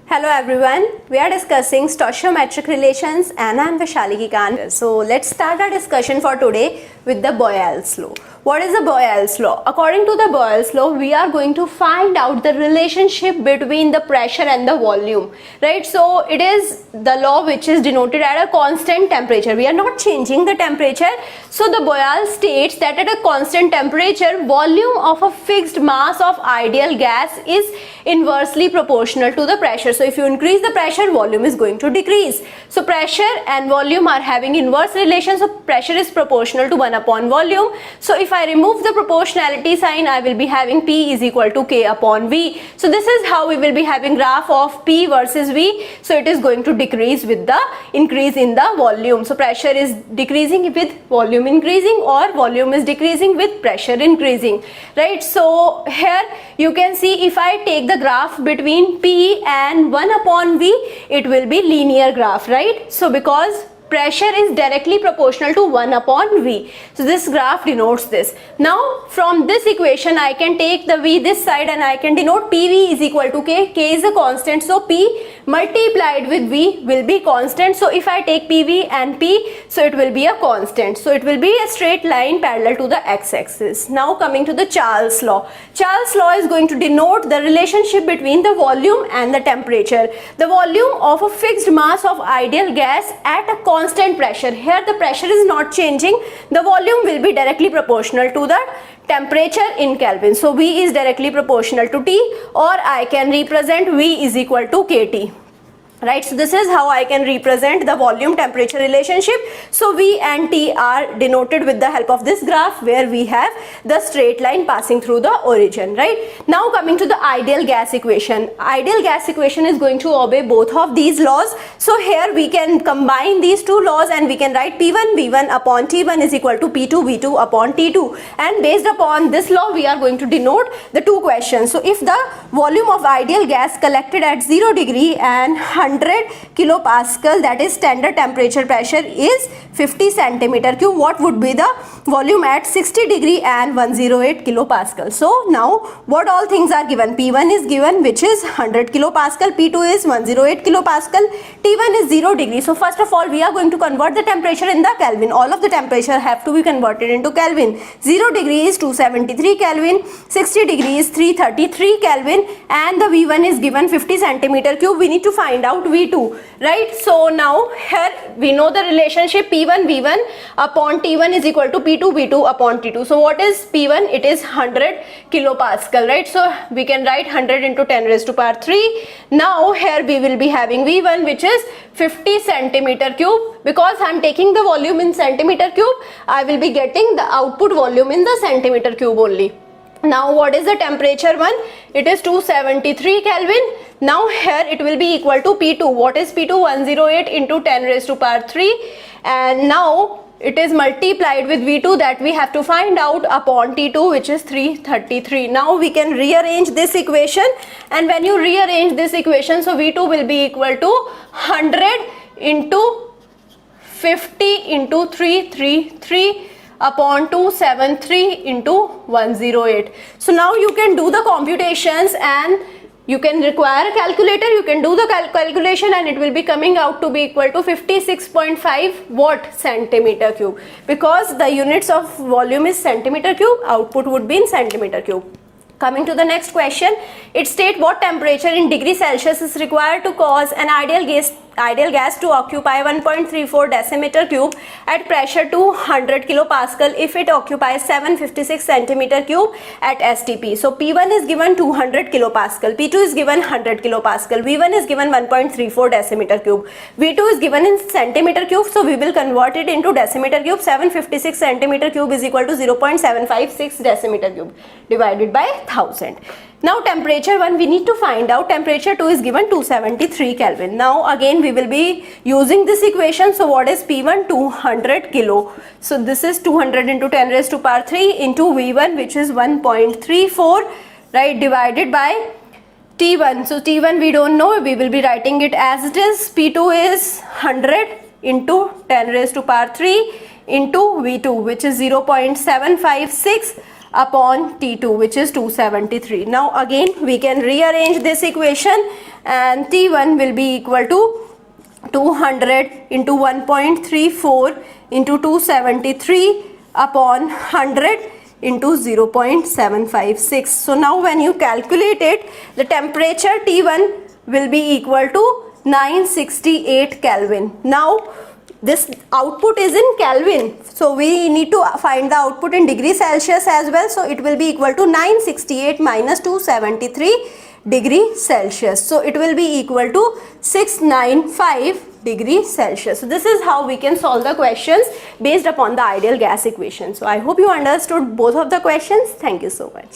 Hello everyone, we are discussing stoichiometric relations and I am Vaishali Kikan. So let's start our discussion for today with the Boyle's law. What is the Boyle's law? According to the Boyle's law, we are going to find out the relationship between the pressure and the volume, right? So it is the law which is denoted at a constant temperature. We are not changing the temperature. So the Boyle states that at a constant temperature, volume of a fixed mass of ideal gas is inversely proportional to the pressure. So if you increase the pressure, volume is going to decrease. So pressure and volume are having inverse relation. So pressure is proportional to 1 upon volume. So if I remove the proportionality sign, I will be having P is equal to K upon V. So this is how we will be having graph of P versus V. So it is going to decrease with the increase in the volume. So pressure is decreasing with volume increasing, or volume is decreasing with pressure increasing, right? So here you can see if I take the graph between P and 1 upon V, it will be linear graph, right? So because pressure is directly proportional to 1 upon V. So this graph denotes this. Now from this equation I can take the V this side and I can denote PV is equal to K. K is a constant, so P multiplied with V will be constant. So if I take PV and P, so it will be a constant. So it will be a straight line parallel to the x-axis. Now coming to the Charles law. Charles law is going to denote the relationship between the volume and the temperature. The volume of a fixed mass of ideal gas at a constant pressure. Here the pressure is not changing. The volume will be directly proportional to the temperature in Kelvin. So V is directly proportional to T, or I can represent V is equal to KT. Right, so this is how I can represent the volume temperature relationship. So V and T are denoted with the help of this graph where we have the straight line passing through the origin, right? Now coming to the ideal gas equation. Ideal gas equation is going to obey both of these laws. So here we can combine these two laws and we can write P1 V1 upon T1 is equal to P2 V2 upon T2. And based upon this law we are going to denote the two questions. So if the volume of ideal gas collected at 0 degree and 100 kilopascal, that is standard temperature pressure, is 50 centimeter cube, what would be the volume at 60 degree and 108 kilopascal? So now what all things are given? P1 is given, which is 100 kilopascal, P2 is 108 kilopascal, T1 is 0 degree. So first of all we are going to convert the temperature in the Kelvin. All of the temperature have to be converted into Kelvin. 0 degree is 273 Kelvin, 60 degree is 333 Kelvin, and the V1 is given 50 centimeter cube. We need to find out V2, right? So now here we know the relationship P1 V1 upon T1 is equal to P2 V2 upon T2. So what is P1? It is 100 kilopascal, right? So we can write 100 into 10 raised to power 3. Now here we will be having V1, which is 50 centimeter cube. Because I am taking the volume in centimeter cube, I will be getting the output volume in the centimeter cube only. Now what is the temperature one? It is 273 Kelvin. Now here it will be equal to P2. What is P2? 108 into 10 raised to power 3. And now it is multiplied with V2 that we have to find out upon T2, which is 333. Now we can rearrange this equation, and when you rearrange this equation, so V2 will be equal to 100 into 50 into 333 upon 273 into 108. So now you can do the computations and you can require a calculator. You can do the calculation and it will be coming out to be equal to 56.5 watt centimeter cube. Because the units of volume is centimeter cube, output would be in centimeter cube. Coming to the next question, it states what temperature in degree Celsius is required to cause an ideal gas to occupy 1.34 decimeter cube at pressure 200 kilopascal if it occupies 756 centimeter cube at STP. So P1 is given 200 kilopascal, P2 is given 100 kilopascal, V1 is given 1.34 decimeter cube, V2 is given in centimeter cube. So we will convert it into decimeter cube. 756 centimeter cube is equal to 0.756 decimeter cube divided by 1000. Now temperature 1 we need to find out. Temperature 2 is given 273 Kelvin. Now again we will be using this equation. So what is P1? 200 kilo. So this is 200 into 10 raised to power 3 into V1, which is 1.34, right, divided by T1. So T1 we don't know, we will be writing it as it is. P2 is 100 into 10 raised to power 3 into V2, which is 0.756 upon T2, which is 273. Now again we can rearrange this equation, and T1 will be equal to 200 into 1.34 into 273 upon 100 into 0.756. So now when you calculate it, the temperature T1 will be equal to 968 Kelvin. Now this output is in Kelvin, so we need to find the output in degree Celsius as well. So it will be equal to 968 minus 273 degree Celsius. So it will be equal to 695 degree Celsius. So this is how we can solve the questions based upon the ideal gas equation. So I hope you understood both of the questions. Thank you so much.